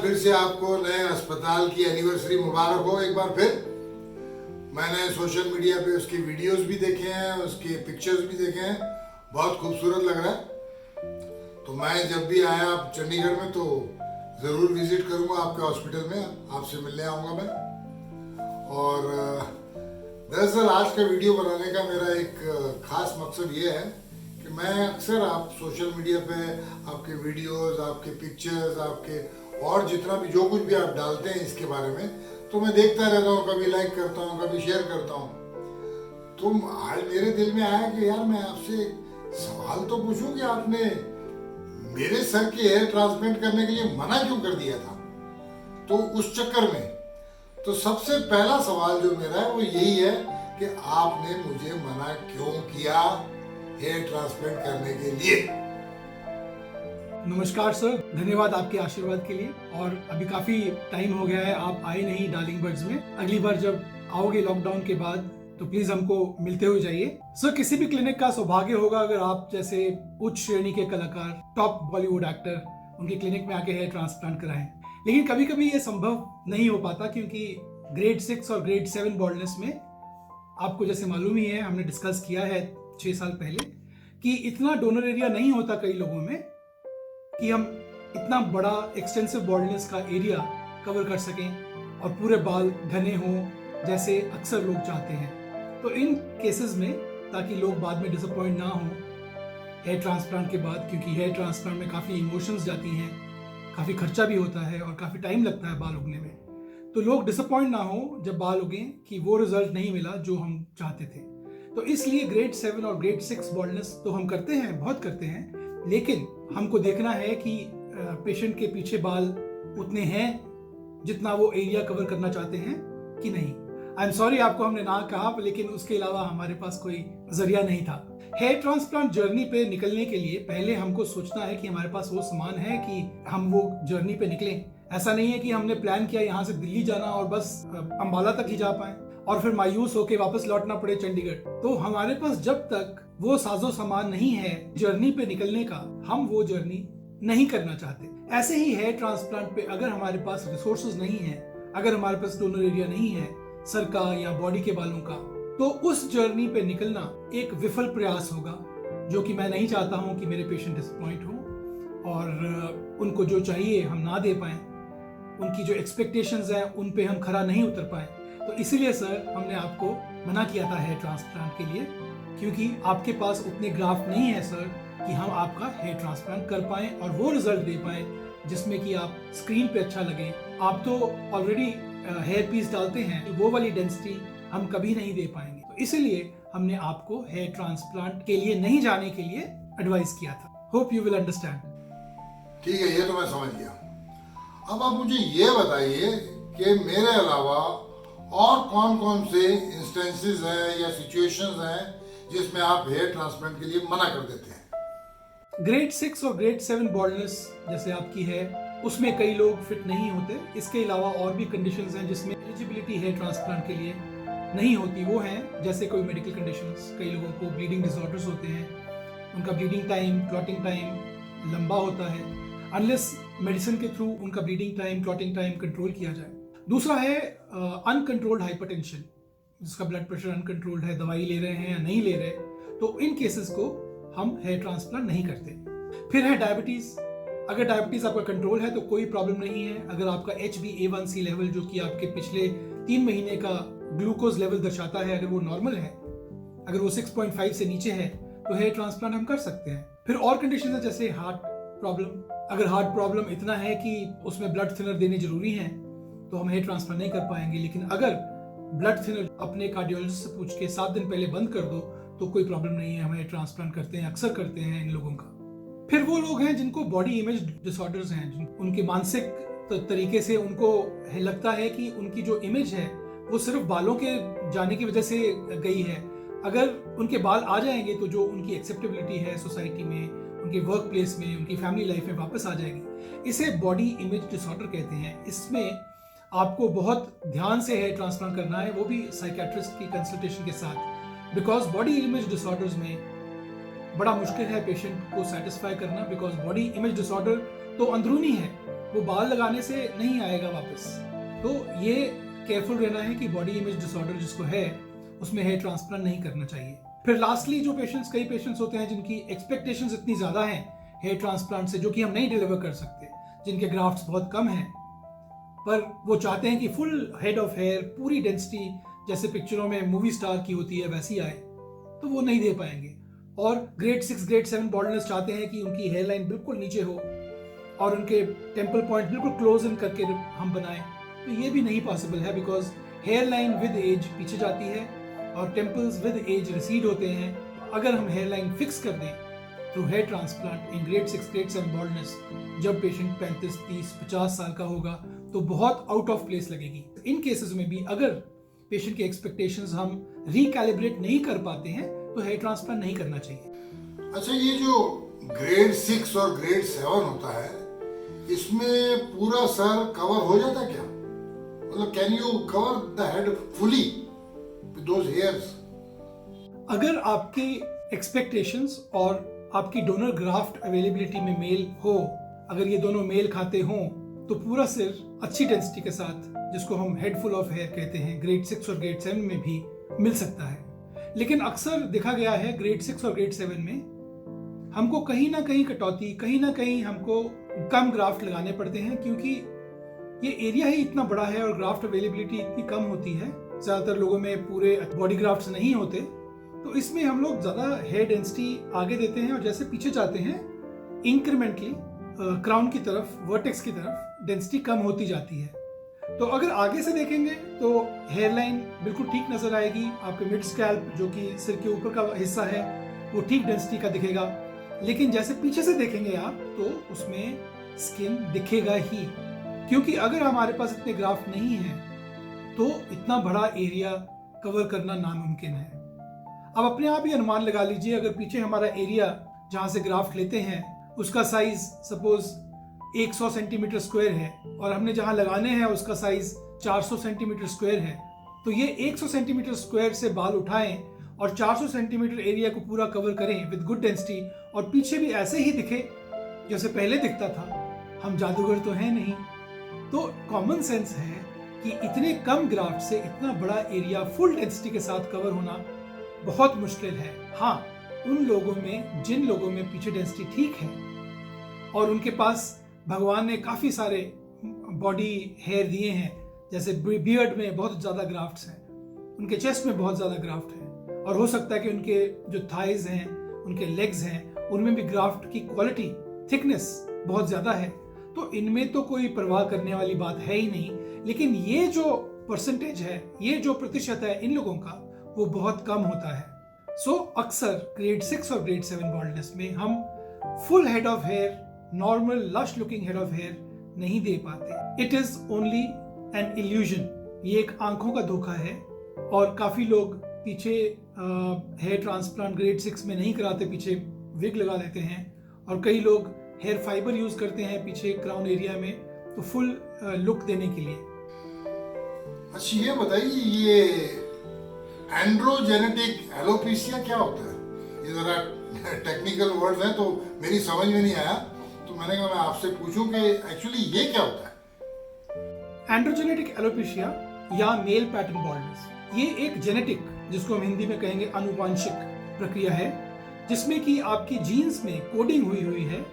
फिर से आपको नए अस्पताल की एनिवर्सरी मुबारक हो एक बार फिर। मैंने सोशल मीडिया पे उसकी वीडियोस भी देखे हैं, उसके पिक्चर्स भी देखे हैं, बहुत खूबसूरत लग रहा है। तो मैं जब भी आया चंडीगढ़ में तो ज़रूर विजिट करूंगा आपके हॉस्पिटल में, आपसे मिलने आऊँगा मैं। और दरअसल आज का वीडियो बनाने का मेरा एक खास मकसद ये है कि मैं अक्सर आप सोशल मीडिया पे आपके वीडियोस, आपके पिक्चर्स, आपके और जितना भी जो कुछ भी आप डालते हैं इसके बारे में तो मैं देखता रहता हूँ, कभी लाइक करता हूँ, कभी शेयर करता हूँ। तो आज मेरे दिल में आया कि यार मैं आपसे सवाल तो पूछूं कि आपने मेरे सर के हेयर ट्रांसप्लांट करने के लिए मना क्यों कर दिया था। तो उस चक्कर में तो सबसे पहला सवाल जो मेरा है वो यही है कि आपने मुझे मना क्यों किया हेयर ट्रांसप्लांट करने के लिए। नमस्कार सर, धन्यवाद आपके आशीर्वाद के लिए। और अभी काफ़ी टाइम हो गया है, आप आए नहीं डार्लिंग बर्ड्स में। अगली बार जब आओगे लॉकडाउन के बाद तो प्लीज़ हमको मिलते हुए जाइए। सर, किसी भी क्लिनिक का सौभाग्य होगा अगर आप जैसे उच्च श्रेणी के कलाकार, टॉप बॉलीवुड एक्टर उनके क्लिनिक में आके हेयर ट्रांसप्लांट कराएं। लेकिन कभी कभी ये संभव नहीं हो पाता क्योंकि ग्रेड 6 और ग्रेड 7 बॉल्डनेस में आपको जैसे मालूम ही है, हमने डिस्कस किया है 6 साल पहले कि इतना डोनर एरिया नहीं होता कई लोगों में कि हम इतना बड़ा एक्सटेंसिव बॉल्डनेस का एरिया कवर कर सकें और पूरे बाल घने हों जैसे अक्सर लोग चाहते हैं। तो इन केसेस में, ताकि लोग बाद में डिसअपॉइंट ना हों हेयर ट्रांसप्लांट के बाद, क्योंकि हेयर ट्रांसप्लांट में काफ़ी इमोशंस जाती हैं, काफ़ी खर्चा भी होता है और काफ़ी टाइम लगता है बाल उगने में, तो लोग डिसअपॉइंट ना हो जब बाल उगें कि वो रिजल्ट नहीं मिला जो हम चाहते थे। तो इसलिए ग्रेड 7 और ग्रेड 6 बॉल्डनेस तो हम करते हैं, बहुत करते हैं, लेकिन हमको देखना है कि पेशेंट के पीछे बाल उतने हैं जितना वो एरिया कवर करना चाहते हैं कि नहीं। आई एम सॉरी आपको हमने ना कहा, लेकिन उसके अलावा हमारे पास कोई जरिया नहीं था। हेयर ट्रांसप्लांट जर्नी पे निकलने के लिए पहले हमको सोचना है कि हमारे पास वो सामान है कि हम वो जर्नी पे निकलें। ऐसा नहीं है कि हमने प्लान किया यहाँ से दिल्ली जाना और बस अंबाला तक ही जा पाए और फिर मायूस होकर वापस लौटना पड़े चंडीगढ़। तो हमारे पास जब तक वो साजो सामान नहीं है जर्नी पे निकलने का, हम वो जर्नी नहीं करना चाहते। ऐसे ही हेयर ट्रांसप्लांट पे अगर हमारे पास रिसोर्सेज नहीं है, अगर हमारे पास डोनर एरिया नहीं है सर का या बॉडी के बालों का, तो उस जर्नी पे निकलना एक विफल प्रयास होगा, जो कि मैं नहीं चाहता हूं कि मेरे पेशेंट डिसअपॉइंट हो और उनको जो चाहिए हम ना दे पाए, उनकी जो एक्सपेक्टेशंस हैं उन पे हम खरा नहीं उतर पाए। तो इसीलिए सर हमने आपको मना किया था हेयर ट्रांसप्लांट के लिए, क्योंकि आपके पास उतने ग्राफ्ट नहीं है सर कि हम आपका हेयर ट्रांसप्लांट कर पाएं और वो रिजल्ट दे पाएं जिसमें कि आप स्क्रीन पे अच्छा लगे। आप तो ऑलरेडी हेयर पीस डालते हैं, वो वाली डेंसिटी हम कभी नहीं दे पाएंगे। तो इसीलिए हमने आपको हेयर ट्रांसप्लांट के लिए नहीं जाने के लिए एडवाइस किया था। Hope you will understand. ठीक है, ये तो मैं समझ गया। अब आप मुझे ये बताइए कि मेरे अलावा और कौन कौन से इंस्टेंसेस हैं या सिचुएशंस हैं जिसमें आप हेयर ट्रांसप्लांट के लिए मना कर देते हैं। ग्रेड 6 और ग्रेड 7 बॉल्डनेस जैसे आपकी है, उसमें कई लोग फिट नहीं होते। इसके अलावा और भी कंडीशंस हैं जिसमें एलिजिबिलिटी हेयर ट्रांसप्लांट के लिए नहीं होती। वो हैं जैसे कोई मेडिकल कंडीशंस, कई लोगों को ब्लीडिंग डिसऑर्डर्स होते हैं, उनका ब्लीडिंग टाइम, क्लॉटिंग टाइम लंबा होता है, अनलेस मेडिसिन के थ्रू उनका bleeding time, clotting time control किया जाए। दूसरा है अनकंट्रोल्ड हाइपरटेंशन, जिसका ब्लड प्रेशर अनकंट्रोल्ड है, दवाई ले रहे हैं या नहीं ले रहे, तो इन केसेस को हम हेयर ट्रांसप्लांट नहीं करते। फिर है डायबिटीज। अगर डायबिटीज आपका कंट्रोल है तो कोई प्रॉब्लम नहीं है। अगर आपका HbA1c लेवल, जो कि आपके पिछले 3 महीने का ग्लूकोज लेवल दर्शाता है, अगर वो नॉर्मल है, अगर वो 6.5 से नीचे है, तो हेयर ट्रांसप्लांट हम कर सकते हैं। फिर और कंडीशन है जैसे हार्ट प्रॉब्लम। अगर हार्ट प्रॉब्लम इतना है कि उसमें ब्लड थिनर देने जरूरी है तो हम हेयर ट्रांसप्लांट नहीं कर पाएंगे। लेकिन अगर ब्लड थिनर अपने कार्डियोलॉजिस्ट से पूछ के 7 दिन पहले बंद कर दो तो कोई प्रॉब्लम नहीं है, हम हेयर ट्रांसप्लांट करते हैं, अक्सर करते हैं इन लोगों का। फिर वो लोग हैं जिनको बॉडी इमेज डिसऑर्डर्स हैं, उनके मानसिक तरीके से उनको लगता है कि उनकी जो इमेज है वो सिर्फ बालों के जाने की वजह से गई है। अगर उनके बाल आ जाएंगे तो जो उनकी एक्सेप्टेबिलिटी है सोसाइटी में, उनके वर्क प्लेस में, उनकी फैमिली लाइफ में वापस आ जाएगी। इसे बॉडी इमेज डिसऑर्डर कहते हैं। इसमें आपको बहुत ध्यान से हेयर ट्रांसप्लांट करना है, वो भी साइकियाट्रिस्ट की कंसल्टेशन के साथ, बिकॉज बॉडी इमेज डिसऑर्डर्स में बड़ा मुश्किल है पेशेंट को सेटिस्फाई करना, बिकॉज बॉडी इमेज डिसऑर्डर तो अंदरूनी है वो बाल लगाने से नहीं आएगा वापस। तो ये केयरफुल रहना है कि बॉडी इमेज डिसऑर्डर जिसको है उसमें हेयर ट्रांसप्लांट नहीं करना चाहिए। फिर लास्टली जो कई पेशेंट्स होते हैं जिनकी एक्सपेक्टेशंस इतनी ज़्यादा हैं हेयर ट्रांसप्लांट से, जो कि हम नहीं डिलीवर कर सकते, जिनके ग्राफ्ट्स बहुत कम हैं, पर वो चाहते हैं कि फुल हेड ऑफ हेयर, पूरी डेंसिटी जैसे पिक्चरों में मूवी स्टार की होती है वैसी आए, तो वो नहीं दे पाएंगे। और ग्रेड 6 ग्रेड 7 बॉल्डनेस चाहते हैं कि उनकी हेयर लाइन बिल्कुल नीचे हो और उनके टेम्पल पॉइंट बिल्कुल क्लोज इन करके हम बनाएं, तो ये भी नहीं पॉसिबल है, because hair line with age पीछे जाती है और टेम्पल्स विद एज रिसीड होते हैं। अगर हम हेयर लाइन फिक्स कर दें through hair transplant in grade 6 grade 7 baldness, जब पेशेंट 35, 30, 50 साल का होगा, तो बहुत आउट ऑफ प्लेस लगेगी। इन केसेस में भी अगर पेशेंट की एक्सपेक्टेशंस हम रिकैलिब्रेट नहीं कर पाते हैं तो हेयर ट्रांसप्लांट नहीं करना चाहिए। अच्छा, ये जो ग्रेड 6 और ग्रेड 7 होता है, इसमें पूरा सर कवर हो जाता है क्या? मतलब can you cover the head fully with those hairs? अगर आपकी एक्सपेक्टेशंस और आपकी डोनर ग्राफ्ट अवेलेबिलिटी में मेल हो, अगर ये दोनों मेल खाते हों, तो पूरा सिर अच्छी डेंसिटी के साथ, जिसको हम हेड फुल ऑफ हेयर कहते हैं, ग्रेड 6 और ग्रेड 7 में भी मिल सकता है। लेकिन अक्सर देखा गया है ग्रेड 6 और ग्रेड 7 में हमको कहीं ना कहीं कटौती, कहीं ना कहीं हमको कम ग्राफ्ट लगाने पड़ते हैं, क्योंकि ये एरिया ही इतना बड़ा है और ग्राफ्ट अवेलेबिलिटी इतनी कम होती है। ज़्यादातर लोगों में पूरे बॉडी ग्राफ्ट्स नहीं होते, तो इसमें हम लोग ज़्यादा हेयर डेंसिटी आगे देते हैं और जैसे पीछे जाते हैं इंक्रीमेंटली क्राउन की तरफ, वर्टेक्स की तरफ डेंसिटी कम होती जाती है। तो अगर आगे से देखेंगे तो हेयर लाइन बिल्कुल ठीक नजर आएगी, आपके मिड स्कैल्प जो कि सिर के ऊपर का हिस्सा है वो ठीक डेंसिटी का दिखेगा। लेकिन जैसे पीछे से देखेंगे आप तो उसमें स्किन दिखेगा ही, क्योंकि अगर हमारे पास इतने ग्राफ्ट नहीं है तो इतना बड़ा एरिया कवर करना नामुमकिन है। अब अपने आप ही अनुमान लगा लीजिए, अगर पीछे हमारा एरिया जहाँ से ग्राफ्ट लेते हैं उसका साइज सपोज 100 सेंटीमीटर स्क्वायर है और हमने जहाँ लगाने हैं उसका साइज 400 सेंटीमीटर स्क्वायर है, तो ये 100 सेंटीमीटर स्क्वायर से बाल उठाएं और 400 सेंटीमीटर एरिया को पूरा कवर करें विद गुड डेंसिटी और पीछे भी ऐसे ही दिखे जैसे पहले दिखता था। हम जादूगर तो हैं नहीं, तो कॉमन सेंस है कि इतने कम ग्राफ्ट से इतना बड़ा एरिया फुल डेंसिटी के साथ कवर होना बहुत मुश्किल है। हाँ, उन लोगों में, जिन लोगों में पीछे डेंसिटी ठीक है और उनके पास भगवान ने काफ़ी सारे बॉडी हेयर दिए हैं, जैसे बियर्ड में बहुत ज़्यादा ग्राफ्ट्स हैं, उनके चेस्ट में बहुत ज़्यादा ग्राफ्ट है, और हो सकता है कि उनके जो थाइज हैं, उनके लेग्स हैं, उनमें भी ग्राफ्ट की क्वालिटी, थिकनेस बहुत ज़्यादा है, तो इनमें तो कोई परवाह करने वाली बात है ही नहीं। लेकिन ये जो परसेंटेज है, ये जो प्रतिशत है इन लोगों का, वो बहुत कम होता है। सो अक्सर ग्रेड 6 और ग्रेड 7 बॉल्डनेस में हम full head of hair, normal lush looking head of hair नहीं दे पाते। It is only an illusion, ये एक आंखों का धोखा है। और काफ़ी लोग पीछे हेयर ट्रांसप्लांट ग्रेड 6 में नहीं कराते, पीछे विग लगा देते हैं, और कई लोग हेयर फाइबर यूज करते हैं पीछे क्राउन एरिया में, तो फुल लुक देने के लिए। अच्छा, ये बताइए, ये एंड्रोजेनेटिक एलोपेशिया क्या होता है? ये जरा टेक्निकल वर्ड्स हैं तो मेरी समझ में नहीं आया, तो मैंने कहा मैं आपसे पूछूं कि एक्चुअली ये क्या होता है? एंड्रोजेनेटिक एलोपेशिया या मेल पैटर्न बॉल्डनेस, ये एक जेनेटिक, जिसको हम हिंदी में कहेंगे आनुवांशिक प्रक्रिया है, जिसमें कि आपकी जीन्स में कोडिंग हुई है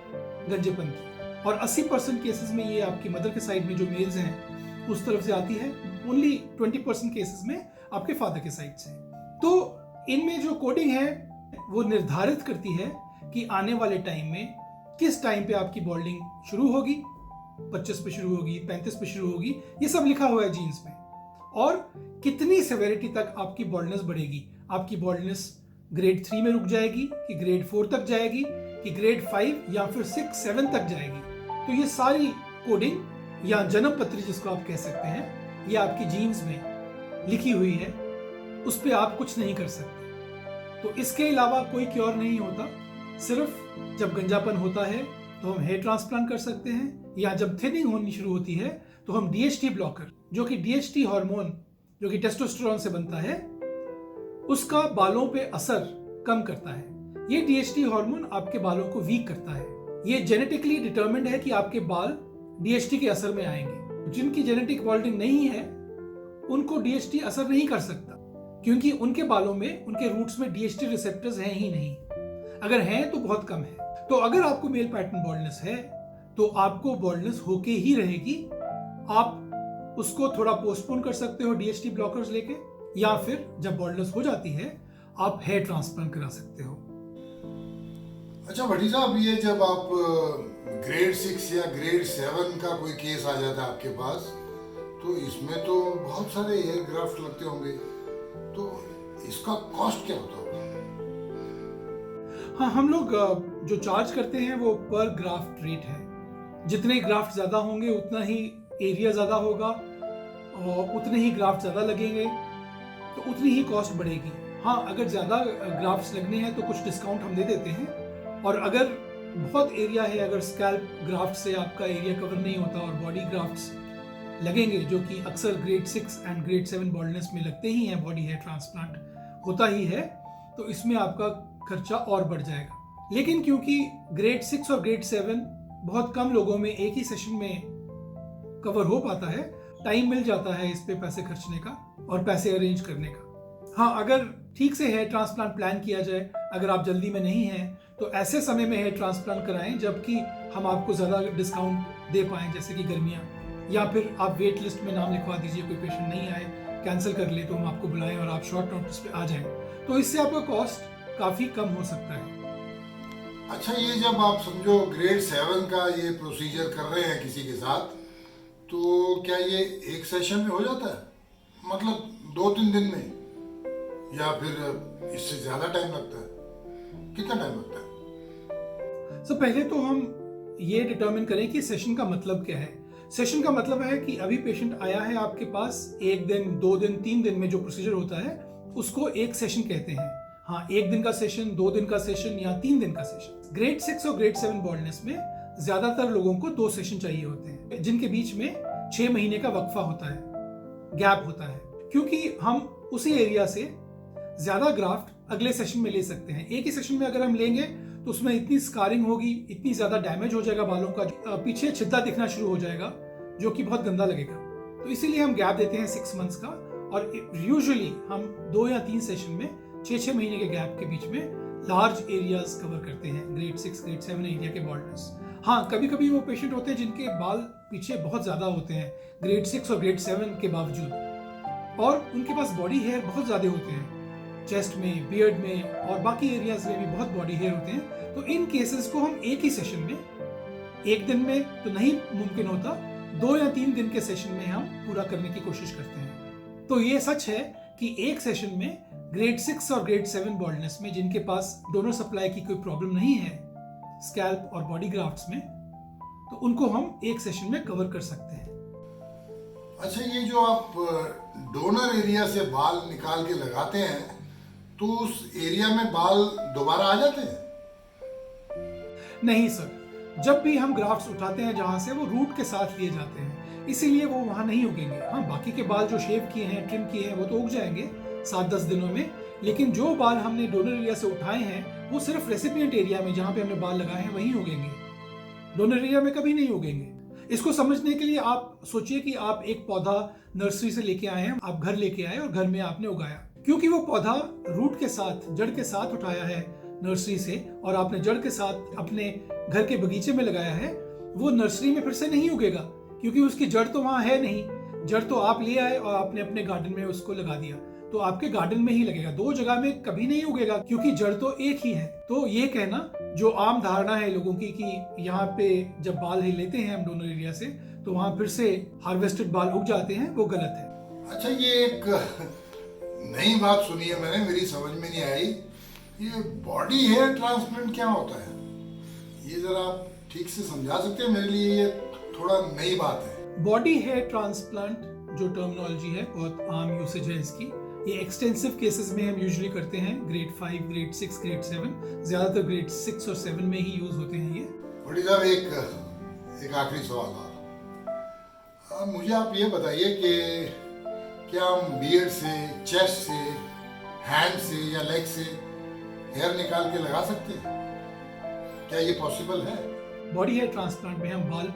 गंजेपन की, और 80% केसेस में ये आपकी मदर के साइड में जो मेल्स हैं उस तरफ से आती है, ओनली 20% केसेस में आपके फादर के साइड से। तो इनमें जो कोडिंग है वो निर्धारित करती है कि आने वाले टाइम में किस टाइम पे आपकी बॉल्डिंग शुरू होगी, 25 पे शुरू होगी, 35 पे शुरू होगी, ये सब लिखा हुआ है जीन्स में, और कितनी सेवेरिटी तक आपकी बॉल्डनेस बढ़ेगी। आपकी बॉल्डनेस ग्रेड 3 में रुक जाएगी कि ग्रेड 4 तक जाएगी कि ग्रेड 5 या फिर 6, 7 तक जाएगी। तो ये सारी कोडिंग या जन्म पत्री जिसको आप कह सकते हैं, ये आपकी जीन्स में लिखी हुई है, उस पर आप कुछ नहीं कर सकते। तो इसके अलावा कोई क्योर नहीं होता। सिर्फ जब गंजापन होता है तो हम हेयर ट्रांसप्लांट कर सकते हैं, या जब थिनिंग होनी शुरू होती है तो हम DHT ब्लॉकर, जो कि DHT हार्मोन जो कि टेस्टोस्टेरोन से बनता है, उसका बालों पे असर कम करता है। ये DHT हार्मोन आपके बालों को वीक करता है। ये जेनेटिकली डिटरमिन्ड है कि आपके बाल डीएचटी के असर में आएंगे। जिनकी जेनेटिक वॉल्टिंग नहीं है उनको डीएचटी असर नहीं कर सकता, क्योंकि उनके बालों में, उनके रूट्स में डीएचटी रिसेप्टर्स हैं ही नहीं। अगर हैं तो बहुत कम है। तो अगर आपको मेल पैटर्न बॉल्डनेस है तो आपको बॉल्डनेस होके ही रहेगी। आप उसको थोड़ा पोस्टपोन कर सकते हो डीएचटी ब्लॉकर्स लेके, या फिर जब बॉल्डनेस हो जाती है आप हेयर ट्रांसप्लांट करा सकते हो। अच्छा भट्टी साहब, ये जब आप ग्रेड 6 या ग्रेड 7 का कोई केस आ जाता है आपके पास, तो इसमें तो बहुत सारे हेयर ग्राफ्ट लगते होंगे, तो इसका कॉस्ट क्या होता होगा? हाँ, हम लोग जो चार्ज करते हैं वो पर ग्राफ्ट रेट है। जितने ग्राफ्ट ज्यादा होंगे उतना ही एरिया ज्यादा होगा और उतने ही ग्राफ्ट ज्यादा लगेंगे, तो उतनी ही कॉस्ट बढ़ेगी। हाँ, अगर ज्यादा ग्राफ्ट्स लगने हैं तो कुछ डिस्काउंट हम दे देते हैं, और अगर बहुत एरिया है, अगर स्कैल्प ग्राफ्ट से आपका एरिया कवर नहीं होता और बॉडी ग्राफ्ट्स लगेंगे, जो कि अक्सर ग्रेड 6 एंड ग्रेड 7 बॉल्डनेस में लगते ही हैं, बॉडी हेयर ट्रांसप्लांट होता ही है, तो इसमें आपका खर्चा और बढ़ जाएगा। लेकिन क्योंकि ग्रेड 6 और ग्रेड 7 बहुत कम लोगों में एक ही सेशन में कवर हो पाता है, टाइम मिल जाता है इस पे पैसे खर्चने का और पैसे अरेंज करने का। हाँ, अगर ठीक से हेयर ट्रांसप्लांट प्लान किया जाए, अगर आप जल्दी में नहीं हैं तो ऐसे समय में हेयर ट्रांसप्लांट कराएं जबकि हम आपको ज़्यादा डिस्काउंट दे पाएं, जैसे कि गर्मियाँ, या फिर आप वेट लिस्ट में नाम लिखवा दीजिए, कोई पेशेंट नहीं आए, कैंसिल कर ले तो हम आपको बुलाएं और आप शॉर्ट नोटिस पे आ जाएं, तो इससे आपका कॉस्ट काफ़ी कम हो सकता है। अच्छा, ये जब आप समझो ग्रेड 7 का ये प्रोसीजर कर रहे हैं किसी के साथ, तो क्या ये एक सेशन में हो जाता है, मतलब 2-3 दिन में, या फिर इससे ज्यादा टाइम लगता है? कितना टाइम लगता है? पहले तो हम ये डिटरमिन करें कि सेशन का मतलब क्या है। सेशन का मतलब है कि अभी पेशेंट आया है आपके पास, 1 दिन, 2 दिन, 3 दिन में जो प्रोसीजर होता है उसको एक सेशन कहते हैं। हाँ, 1 दिन का सेशन, 2 दिन का सेशन या 3 दिन का सेशन। ग्रेड 6 और ग्रेड 7 बॉल्डनेस में ज्यादातर लोगों को 2 सेशन चाहिए होते हैं, जिनके बीच में 6 महीने का वक्फा होता है, गैप होता है, क्योंकि हम उसी एरिया से ज्यादा ग्राफ्ट अगले सेशन में ले सकते हैं। एक ही सेशन में अगर हम लेंगे तो उसमें इतनी स्कारिंग होगी, इतनी ज्यादा डैमेज हो जाएगा बालों का, पीछे छिद्दा दिखना शुरू हो जाएगा, जो कि बहुत गंदा लगेगा। तो इसीलिए हम गैप देते हैं 6 मंथ्स का, और यूजुअली हम 2 या 3 सेशन में 6-6 महीने के गैप के बीच में लार्ज एरियाज कवर करते हैं, ग्रेड 6, ग्रेड 7 एरिया के बॉल्डनेस। हाँ, कभी कभी वो पेशेंट होते हैं जिनके बाल पीछे बहुत ज्यादा होते हैं ग्रेड 6 और ग्रेड 7 के बावजूद, और उनके पास बॉडी हेयर बहुत ज्यादा होते हैं, चेस्ट में, बियर्ड में और बाकी एरियाज में भी बहुत बॉडी हेयर होते हैं। तो इन केसेस को हम एक ही सेशन में, 1 दिन में तो नहीं मुमकिन होता, 2 या 3 दिन के सेशन में हम पूरा करने की कोशिश करते हैं। तो ये सच है कि एक सेशन में ग्रेड 6 और ग्रेड 7 बॉल्डनेस में जिनके पास डोनर सप्लाई की कोई प्रॉब्लम नहीं है स्कैल्प और बॉडी ग्राफ्ट्स में, तो उनको हम एक सेशन में कवर कर सकते हैं। अच्छा, ये जो आप डोनर एरिया से बाल निकाल के लगाते हैं, तो उस एरिया में बाल दोबारा आ जाते हैं? नहीं सर, जब भी हम ग्राफ्ट्स उठाते हैं जहां से, वो रूट के साथ लिए जाते हैं, इसीलिए वो वहां नहीं उगेंगे। हाँ, बाकी के बाल जो शेव किए हैं, ट्रिम किए हैं, वो तो उग जाएंगे 7-10 दिनों में, लेकिन जो बाल हमने डोनर एरिया से उठाए हैं वो सिर्फ रेसिपिएंट एरिया में, जहां पे हमने बाल लगाए हैं, वहीं उगेंगे, डोनर एरिया में कभी नहीं उगेंगे। इसको समझने के लिए आप सोचिए कि आप एक पौधा नर्सरी से लेके आए हैं, आप घर लेके आए और घर में आपने उगाया, क्योंकि वो पौधा रूट के साथ, जड़ के साथ उठाया है नर्सरी से, और आपने जड़ के साथ अपने घर के बगीचे में लगाया है, वो नर्सरी में फिर से नहीं उगेगा, क्योंकि उसकी जड़ तो वहां है नहीं। जड़ तो आप ले आए और आपने अपने गार्डन में उसको लगा दिया, तो आपके गार्डन में ही लगेगा, 2 जगह में कभी नहीं उगेगा, क्योंकि जड़ तो एक ही है। तो ये कहना, जो आम धारणा है लोगों की कि यहाँ पे जब बाल ही लेते हैं हम डोनर एरिया से तो वहां फिर से हार्वेस्टेड बाल उग जाते हैं, वो गलत है। अच्छा, ये एक नई बात सुनी है मैंने, मेरी समझ में नहीं आई। ये बॉडी हेयर ट्रांसप्लांट क्या होता है? ये जरा आप ठीक से समझा सकते हैं? मेरे लिए ये थोड़ा नई बात है। बॉडी हेयर ट्रांसप्लांट जो टर्मिनोलॉजी है, बहुत आम यूसेज है इसकी। ये एक्सटेंसिव केसेस में हम यूजुअली करते हैं, ग्रेड 5, ग्रेड 6, ग्रेड 7, ज्यादातर ग्रेड 6 और 7 में ही यूज होते हैं ये। बड़ी साहब, एक आखिरी सवाल और, मुझे आप ये बताइए कि क्या हम बियर्ड से, चेस्ट से, हैंड से या लेग से हेयर निकाल के लगा सकते हैं? क्या ये पॉसिबल है? बॉडी हेयर ट्रांसप्लांट में हम बाल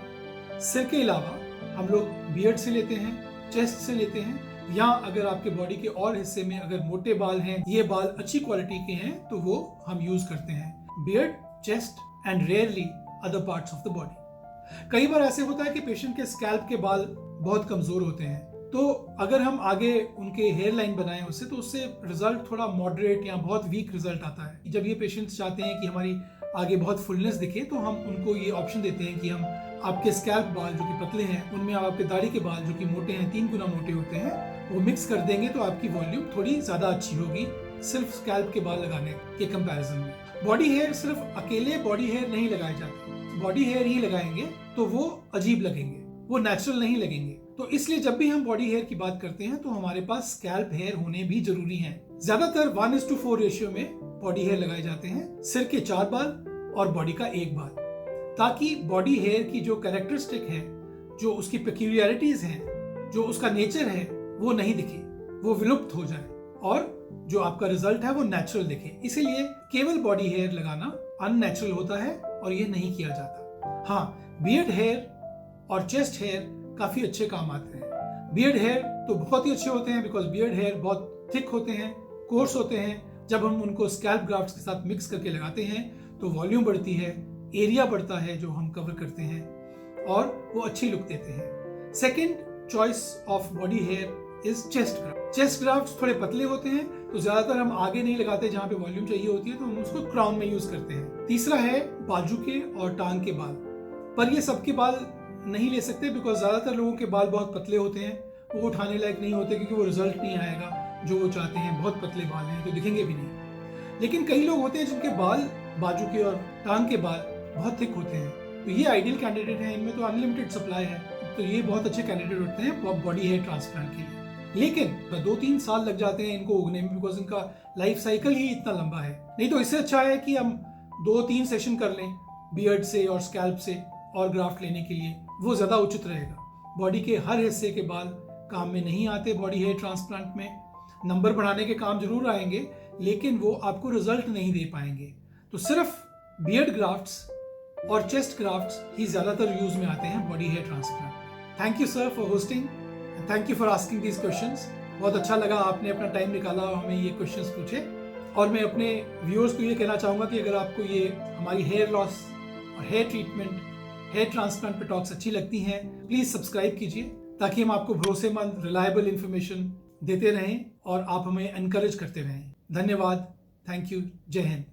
सिर के अलावा हम लोग बियर्ड से लेते हैं, चेस्ट से लेते हैं, या अगर आपके बॉडी के और हिस्से में अगर मोटे बाल हैं, ये बाल अच्छी क्वालिटी के हैं, तो वो हम यूज करते हैं। Beard, chest and rarely other parts of the body. कई बार ऐसे होता है कि पेशेंट के स्कैल्प के बाल बहुत कमजोर होते हैं, तो अगर हम आगे उनके हेयर लाइन बनाएं उससे, तो उससे रिजल्ट थोड़ा मॉडरेट या बहुत वीक रिजल्ट आता है। जब ये पेशेंट्स चाहते हैं कि हमारी आगे बहुत फुलनेस दिखे, तो हम उनको ये ऑप्शन देते हैं कि हम आपके स्कैल्प बाल जो कि पतले हैं, उनमें आपके दाढ़ी के बाल जो कि मोटे हैं, 3 गुना मोटे होते हैं, वो मिक्स कर देंगे तो आपकी वॉल्यूम थोड़ी ज्यादा अच्छी होगी सिर्फ स्कैल्प के बाल लगाने के कंपैरिजन में। बॉडी हेयर सिर्फ अकेले बॉडी हेयर नहीं लगाए जाते, बॉडी हेयर ही लगाएंगे तो वो अजीब लगेंगे, वो नेचुरल नहीं लगेंगे। तो इसलिए जब भी हम बॉडी हेयर की बात करते हैं तो हमारे पास स्कैल्प हेयर होने भी जरूरी हैं। ज्यादातर 1:4 रेशियो में बॉडी हेयर लगाए जाते हैं, सिर के 4 बाल और बॉडी का 1 बाल, ताकि बॉडी हेयर की जो कैरेक्टरिस्टिक है, जो उसकी पेक्यूलियरिटीज हैं, जो उसका नेचर है, वो नहीं दिखे, वो विलुप्त हो जाए और जो आपका रिजल्ट है वो नेचुरल दिखे। इसीलिए केवल बॉडी हेयर लगाना अननेचुरल होता है और ये नहीं किया जाता। हाँ, बियर्ड हेयर और चेस्ट हेयर काफी अच्छे काम आते हैं। बियर्ड हेयर तो बहुत ही अच्छे होते हैं, बिकॉज बियर्ड हेयर बहुत थिक होते हैं, कोर्स होते हैं। जब हम उनको स्कैल्प ग्राफ्ट्स के साथ मिक्स करके लगाते हैं तो वॉल्यूम बढ़ती है, एरिया बढ़ता है जो हम कवर करते हैं, और वो अच्छी लुक देते हैं। Second choice of body here is chest graft. Chest grafts थोड़े पतले होते हैं, तो ज्यादातर हम आगे नहीं लगाते, जहां पे वॉल्यूम चाहिए होती है तो हम उसको क्राउन में यूज करते हैं। तीसरा है बाजू के और टांग के बाल, पर ये सबके बाल नहीं ले सकते, बिकॉज ज्यादातर लोगों के बाल बहुत पतले होते हैं, वो उठाने लायक नहीं होते, क्योंकि वो रिजल्ट नहीं आएगा जो वो चाहते हैं। बहुत पतले बाल हैं तो दिखेंगे भी नहीं। लेकिन कई लोग होते हैं जिनके बाल, बाजू के और टांग के बाल बहुत थिक होते हैं, तो ये आइडियल कैंडिडेट हैं। इनमें तो अनलिमिटेड सप्लाई है, तो ये बहुत अच्छे कैंडिडेट होते हैं बॉडी हेयर ट्रांसप्लांट के लिए। लेकिन 2-3 साल लग जाते हैं इनको उगने में, बिकॉज इनका लाइफ साइकिल ही इतना लंबा है। नहीं तो इससे अच्छा है कि हम 2-3 सेशन कर लें बियर्ड से और स्कैल्प से और ग्राफ्ट लेने के लिए, वो ज्यादा उचित रहेगा। बॉडी के हर हिस्से के बाल काम में नहीं आते बॉडी हेयर ट्रांसप्लांट में। नंबर बढ़ाने के काम जरूर आएंगे, लेकिन वो आपको रिजल्ट नहीं दे पाएंगे। तो सिर्फ बियर्ड ग्राफ्ट्स और चेस्ट ग्राफ्ट्स ही ज्यादातर यूज में आते हैं body hair transplant. Thank you sir for hosting, thank you for asking these questions. बहुत अच्छा लगा आपने अपना टाइम निकाला और हमें ये क्वेश्चंस पूछे। और मैं अपने व्यूअर्स को ये कहना चाहूँगा कि अगर आपको ये हमारी हेयर लॉस और हेयर ट्रीटमेंट, हेयर ट्रांसप्लांट पे टॉक्स अच्छी लगती हैं, प्लीज सब्सक्राइब कीजिए, ताकि हम आपको भरोसेमंद, रिलायबल इंफॉर्मेशन देते रहें और आप हमें एनकरेज करते रहें। धन्यवाद, थैंक यू, जय हिंद।